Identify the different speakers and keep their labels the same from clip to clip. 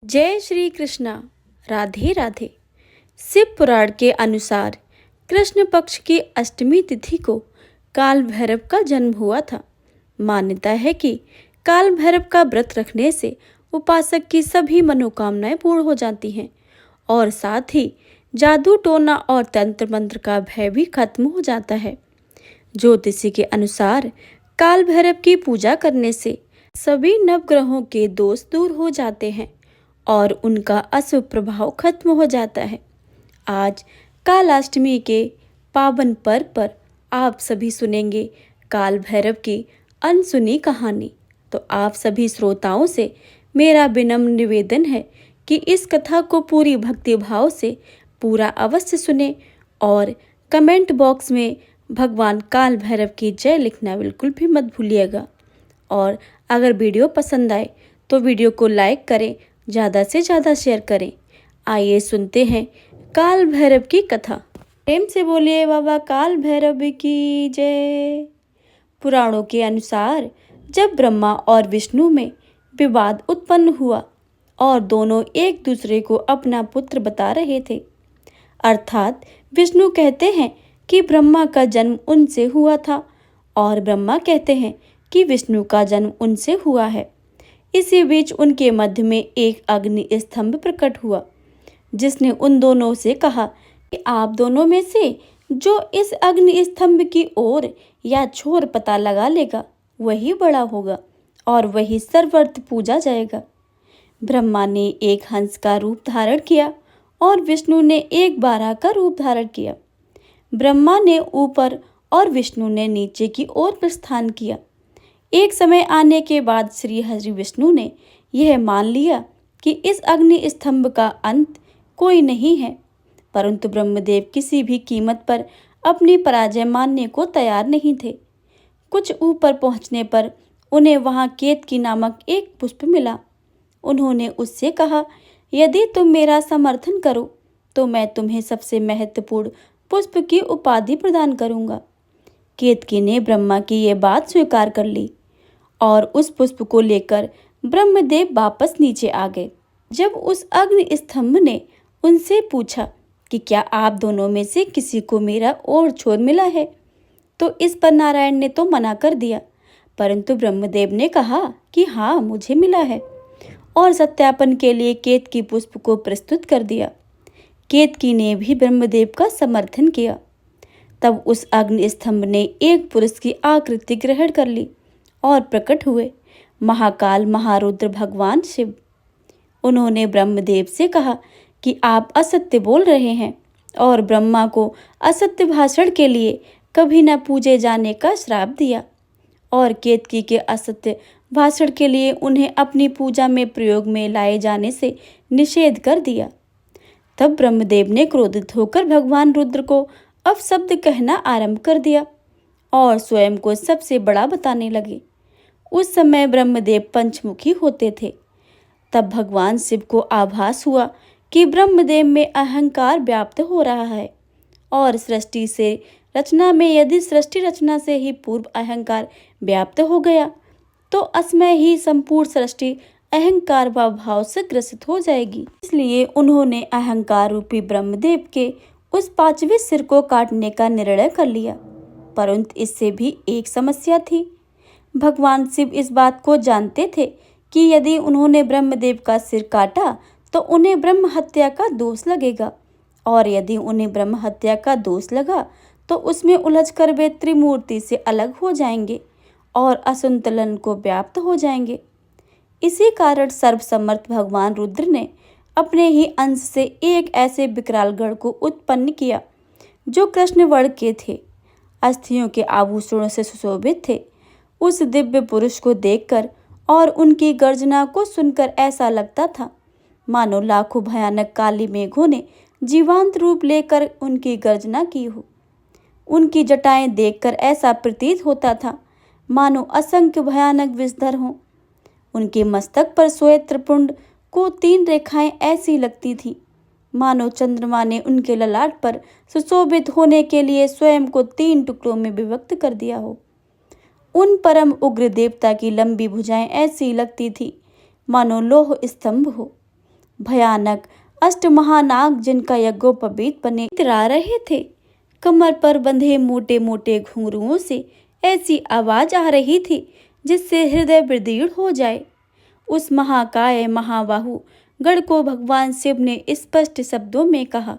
Speaker 1: जय श्री कृष्णा। राधे राधे। शिव पुराण के अनुसार कृष्ण पक्ष की अष्टमी तिथि को काल भैरव का जन्म हुआ था। मान्यता है कि काल भैरव का व्रत रखने से उपासक की सभी मनोकामनाएं पूर्ण हो जाती हैं और साथ ही जादू टोना और तंत्र मंत्र का भय भी खत्म हो जाता है। ज्योतिषी के अनुसार काल भैरव की पूजा करने से सभी नवग्रहों के दोष दूर हो जाते हैं और उनका अशुभ प्रभाव खत्म हो जाता है। आज कालाष्टमी के पावन पर्व पर आप सभी सुनेंगे काल भैरव की अनसुनी कहानी। तो आप सभी श्रोताओं से मेरा विनम्र निवेदन है कि इस कथा को पूरी भक्ति भाव से पूरा अवश्य सुने और कमेंट बॉक्स में भगवान काल भैरव की जय लिखना बिल्कुल भी मत भूलिएगा। और अगर वीडियो पसंद आए तो वीडियो को लाइक करें, ज़्यादा से ज़्यादा शेयर करें। आइए सुनते हैं काल भैरव की कथा। प्रेम से बोलिए बाबा काल भैरव की जय। पुराणों के अनुसार जब ब्रह्मा और विष्णु में विवाद उत्पन्न हुआ और दोनों एक दूसरे को अपना पुत्र बता रहे थे, अर्थात विष्णु कहते हैं कि ब्रह्मा का जन्म उनसे हुआ था और ब्रह्मा कहते हैं कि विष्णु का जन्म उनसे हुआ है। इसी बीच उनके मध्य में एक अग्नि स्तंभ प्रकट हुआ, जिसने उन दोनों से कहा कि आप दोनों में से जो इस अग्नि स्तंभ की ओर या छोर पता लगा लेगा वही बड़ा होगा और वही सर्वत्र पूजा जाएगा। ब्रह्मा ने एक हंस का रूप धारण किया और विष्णु ने एक बारह का रूप धारण किया। ब्रह्मा ने ऊपर और विष्णु ने नीचे की ओर प्रस्थान किया। एक समय आने के बाद श्री हरि विष्णु ने यह मान लिया कि इस अग्नि स्तंभ का अंत कोई नहीं है, परंतु ब्रह्मदेव किसी भी कीमत पर अपनी पराजय मानने को तैयार नहीं थे। कुछ ऊपर पहुंचने पर उन्हें वहां केतकी नामक एक पुष्प मिला। उन्होंने उससे कहा, यदि तुम मेरा समर्थन करो तो मैं तुम्हें सबसे महत्वपूर्ण पुष्प की उपाधि प्रदान करूंगा। केतकी ने ब्रह्मा की यह बात स्वीकार कर ली और उस पुष्प को लेकर ब्रह्मदेव वापस नीचे आ गए। जब उस अग्नि स्तंभ ने उनसे पूछा कि क्या आप दोनों में से किसी को मेरा और छोर मिला है, तो इस पर नारायण ने तो मना कर दिया, परंतु ब्रह्मदेव ने कहा कि हाँ मुझे मिला है और सत्यापन के लिए केतकी पुष्प को प्रस्तुत कर दिया। केतकी ने भी ब्रह्मदेव का समर्थन किया। तब उस अग्नि स्तंभ ने एक पुरुष की आकृति ग्रहण कर ली और प्रकट हुए महाकाल महारुद्र भगवान शिव। उन्होंने ब्रह्मदेव से कहा कि आप असत्य बोल रहे हैं और ब्रह्मा को असत्य भाषण के लिए कभी न पूजे जाने का श्राप दिया और केतकी के असत्य भाषण के लिए उन्हें अपनी पूजा में प्रयोग में लाए जाने से निषेध कर दिया। तब ब्रह्मदेव ने क्रोधित होकर भगवान रुद्र को अपशब्द कहना आरंभ कर दिया और स्वयं को सबसे बड़ा बताने लगे। उस समय ब्रह्मदेव पंचमुखी होते थे। तब भगवान शिव को आभास हुआ कि ब्रह्मदेव में अहंकार व्याप्त हो रहा है और सृष्टि से रचना में यदि सृष्टि रचना से ही पूर्व अहंकार व्याप्त हो गया तो असमय ही संपूर्ण सृष्टि अहंकार व भाव से ग्रसित हो जाएगी। इसलिए उन्होंने अहंकार रूपी ब्रह्मदेव के उस पांचवें सिर को काटने का निर्णय कर लिया, परंतु इससे भी एक समस्या थी। भगवान शिव इस बात को जानते थे कि यदि उन्होंने ब्रह्मदेव का सिर काटा तो उन्हें ब्रह्म हत्या का दोष लगेगा और यदि उन्हें ब्रह्म हत्या का दोष लगा तो उसमें उलझकर वे त्रिमूर्ति से अलग हो जाएंगे और असंतुलन को व्याप्त हो जाएंगे। इसी कारण सर्वसमर्थ भगवान रुद्र ने अपने ही अंश से एक ऐसे विकराल गढ़ को उत्पन्न किया जो कृष्ण वर्ण के थे, अस्थियों के आभूषणों से सुशोभित थे। उस दिव्य पुरुष को देखकर और उनकी गर्जना को सुनकर ऐसा लगता था मानो लाखों भयानक काली मेघों ने जीवांत रूप लेकर उनकी गर्जना की हो। उनकी जटाएं देखकर ऐसा प्रतीत होता था मानो असंख्य भयानक विषधर हों। उनके मस्तक पर श्वेतपुंड को 3 रेखाएं ऐसी लगती थी मानो चंद्रमा ने उनके ललाट पर सुशोभित होने के लिए स्वयं को 3 टुकड़ों में विभक्त कर दिया हो। उन परम उग्र देवता की लंबी भुजाएं ऐसी लगती थी मानो लोह स्तंभ हो। भयानक अष्टमहानाग जिनका यज्ञोपवीत बने इतरा रहे थे। कमर पर बंधे मोटे मोटे घुंघरुओं से ऐसी आवाज आ रही थी जिससे हृदय विदीर्ण हो जाए। उस महाकाय महाबाहु गण को भगवान शिव ने स्पष्ट शब्दों में कहा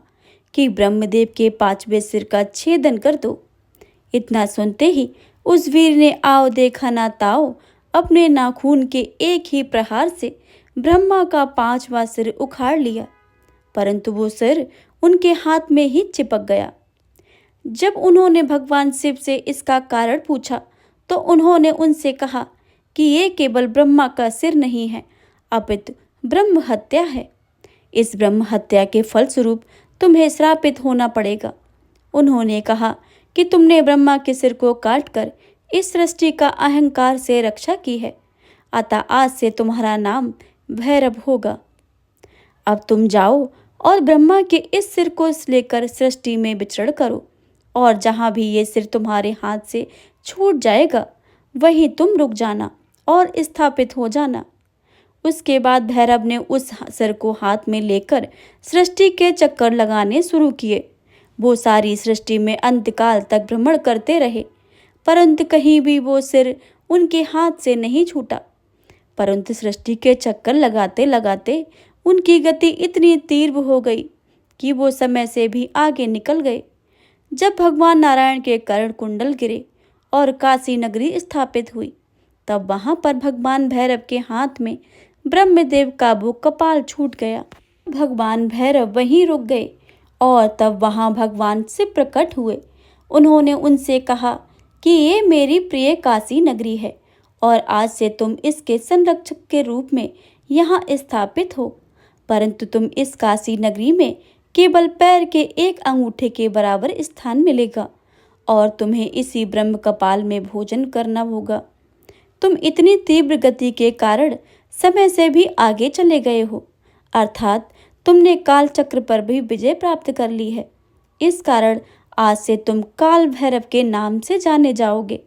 Speaker 1: कि ब्रह्मदेव के 5वें सिर का छेदन कर दो। इतना सुनते ही उस वीर ने आओ देखा ना ताओ अपने नाखून के एक ही प्रहार से ब्रह्मा का 5वां सिर उखाड़ लिया, परंतु वो सिर उनके हाथ में ही चिपक गया। जब उन्होंने भगवान शिव से इसका कारण पूछा तो उन्होंने उनसे कहा कि ये केवल ब्रह्मा का सिर नहीं है, अपितु ब्रह्म हत्या है। इस ब्रह्म हत्या के फलस्वरूप तुम्हें श्रापित होना पड़ेगा। उन्होंने कहा कि तुमने ब्रह्मा के सिर को काटकर इस सृष्टि का अहंकार से रक्षा की है, अतः आज से तुम्हारा नाम भैरव होगा। अब तुम जाओ और ब्रह्मा के इस सिर को लेकर सृष्टि में विचरण करो, और जहाँ भी ये सिर तुम्हारे हाथ से छूट जाएगा वहीं तुम रुक जाना और स्थापित हो जाना। उसके बाद भैरव ने उस सिर को हाथ में लेकर सृष्टि के चक्कर लगाने शुरू किए। वो सारी सृष्टि में अंतकाल तक भ्रमण करते रहे, परंतु कहीं भी वो सिर उनके हाथ से नहीं छूटा। परंतु सृष्टि के चक्कर लगाते लगाते उनकी गति इतनी तीव्र हो गई कि वो समय से भी आगे निकल गए। जब भगवान नारायण के कर्ण कुंडल गिरे और काशी नगरी स्थापित हुई, तब वहां पर भगवान भैरव के हाथ में ब्रह्मदेव का वो कपाल छूट गया। भगवान भैरव वहीं रुक गए और तब वहां भगवान शिव प्रकट हुए। उन्होंने उनसे कहा कि ये मेरी प्रिय काशी नगरी है और आज से तुम इसके संरक्षक के रूप में यहाँ स्थापित हो, परंतु तुम इस काशी नगरी में केवल पैर के एक अंगूठे के बराबर स्थान मिलेगा और तुम्हें इसी ब्रह्म कपाल में भोजन करना होगा। तुम इतनी तीव्र गति के कारण समय से भी आगे चले गए हो, अर्थात तुमने काल चक्र पर भी विजय प्राप्त कर ली है। इस कारण आज से तुम काल भैरव के नाम से जाने जाओगे।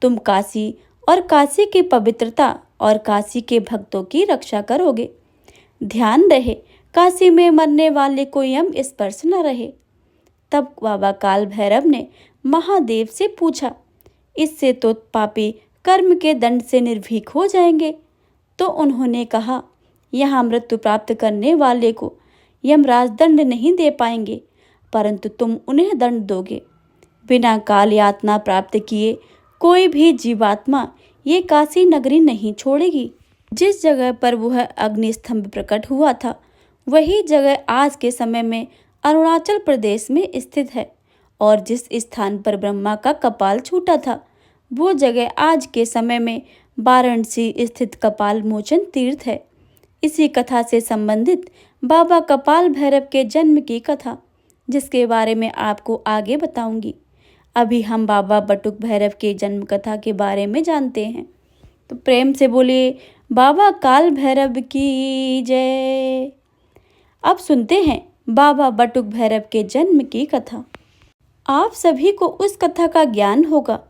Speaker 1: तुम काशी और काशी की पवित्रता और काशी के भक्तों की रक्षा करोगे। ध्यान रहे काशी में मरने वाले को यम स्पर्श न रहे। तब बाबा काल भैरव ने महादेव से पूछा, इससे तो पापी कर्म के दंड से निर्भीक हो जाएंगे। तो उन्होंने कहा, यहाँ मृत्यु प्राप्त करने वाले को यमराज दंड नहीं दे पाएंगे, परंतु तुम उन्हें दंड दोगे। बिना काल यातना प्राप्त किए कोई भी जीवात्मा ये काशी नगरी नहीं छोड़ेगी। जिस जगह पर वह अग्नि स्तंभ प्रकट हुआ था, वही जगह आज के समय में अरुणाचल प्रदेश में स्थित है, और जिस स्थान पर ब्रह्मा का कपाल छूटा था, वो जगह आज के समय में वाराणसी स्थित कपाल मोचन तीर्थ है। इसी कथा से संबंधित बाबा कपाल भैरव के जन्म की कथा, जिसके बारे में आपको आगे बताऊंगी। अभी हम बाबा बटुक भैरव के जन्म कथा के बारे में जानते हैं, तो प्रेम से बोलिए बाबा काल भैरव की जय। अब सुनते हैं बाबा बटुक भैरव के जन्म की कथा। आप सभी को उस कथा का ज्ञान होगा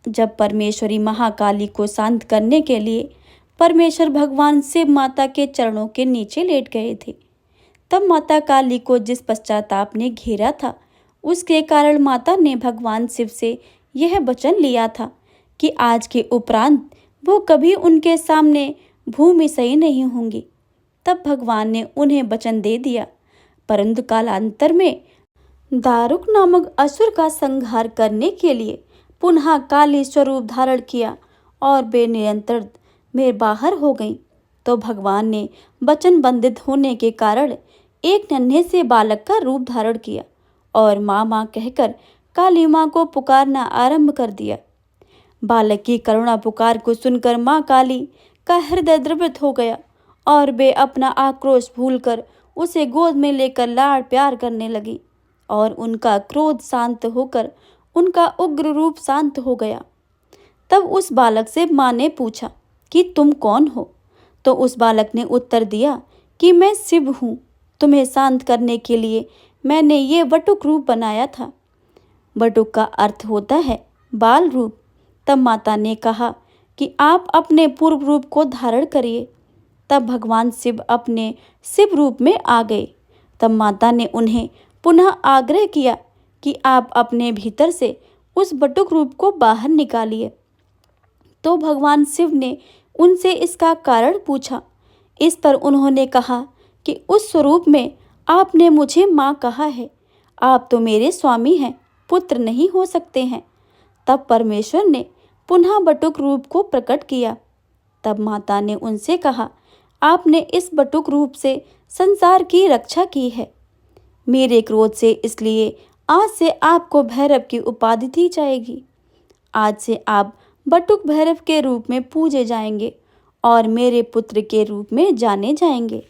Speaker 1: जब परमेश्वरी महाकाली को शांत करने के लिए परमेश्वर भगवान शिव माता के चरणों के नीचे लेट गए थे। तब माता काली को जिस पश्चाताप ने घेरा था, उसके कारण माता ने भगवान शिव से यह वचन लिया था कि आज के उपरांत वो कभी उनके सामने भूमि सही नहीं होंगी। तब भगवान ने उन्हें वचन दे दिया, परंतु कालांतर में दारुक नामक असुर का संहार करने के लिए पुनः काली स्वरूप धारण किया और वे नियंत्रण में बाहर हो गईं। तो भगवान ने वचन बंधित होने के कारण एक नन्हे से बालक का रूप धारण किया और माँ माँ कहकर काली माँ को पुकारना आरंभ कर दिया। बालक की करुणा पुकार को सुनकर माँ काली का हृदय द्रवित हो गया और वे अपना आक्रोश भूलकर उसे गोद में लेकर लाड़ प्यार करने लगी और उनका क्रोध शांत होकर उनका उग्र रूप शांत हो गया। तब उस बालक से माँ ने पूछा कि तुम कौन हो? तो उस बालक ने उत्तर दिया कि मैं शिव हूँ, तुम्हें शांत करने के लिए मैंने ये वटुक रूप बनाया था। वटुक का अर्थ होता है बाल रूप। तब माता ने कहा कि आप अपने पूर्व रूप को धारण करिए। तब भगवान शिव अपने शिव रूप में आ गए। तब माता ने उन्हें पुनः आग्रह किया कि आप अपने भीतर से उस बटुक रूप को बाहर निकालिए। तो भगवान शिव ने उनसे इसका कारण पूछा। इस पर उन्होंने कहा कि उस स्वरूप में आपने मुझे माँ कहा है, आप तो मेरे स्वामी हैं, पुत्र नहीं हो सकते हैं। तब परमेश्वर ने पुनः बटुक रूप को प्रकट किया। तब माता ने उनसे कहा, आपने इस बटुक रूप से संसार की रक्षा की है मेरे क्रोध से, इसलिए आज से आपको भैरव की उपाधि दी जाएगी। आज से आप बटुक भैरव के रूप में पूजे जाएंगे और मेरे पुत्र के रूप में जाने जाएंगे।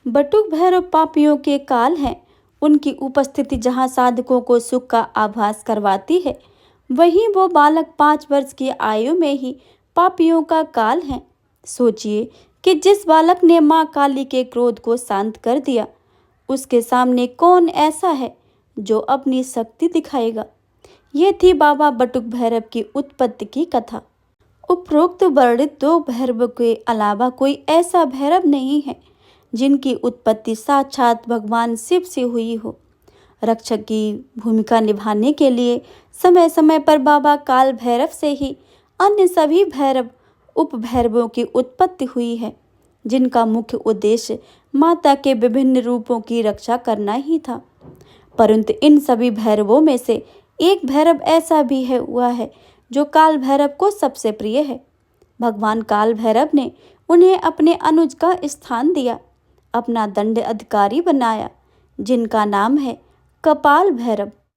Speaker 1: बटुक भैरव पापियों के काल हैं। उनकी उपस्थिति जहाँ साधकों को सुख का आभास करवाती है, वहीं वो बालक 5 वर्ष की आयु में ही पापियों का काल है। सोचिए कि जिस बालक ने माँ काली के क्रोध को शांत कर दिया, उसके सामने कौन ऐसा है जो अपनी शक्ति दिखाएगा। ये थी बाबा बटुक भैरव की उत्पत्ति की कथा। उपरोक्त वर्णित 2 भैरव के अलावा कोई ऐसा भैरव नहीं है जिनकी उत्पत्ति साक्षात भगवान शिव से हुई हो। रक्षक की भूमिका निभाने के लिए समय समय पर बाबा काल भैरव से ही अन्य सभी भैरव उपभैरवों की उत्पत्ति हुई है, जिनका मुख्य उद्देश्य माता के विभिन्न रूपों की रक्षा करना ही था। परंतु इन सभी भैरवों में से एक भैरव ऐसा भी हुआ है जो काल भैरव को सबसे प्रिय है। भगवान काल भैरव ने उन्हें अपने अनुज का स्थान दिया, अपना दंड अधिकारी बनाया, जिनका नाम है कपाल भैरव।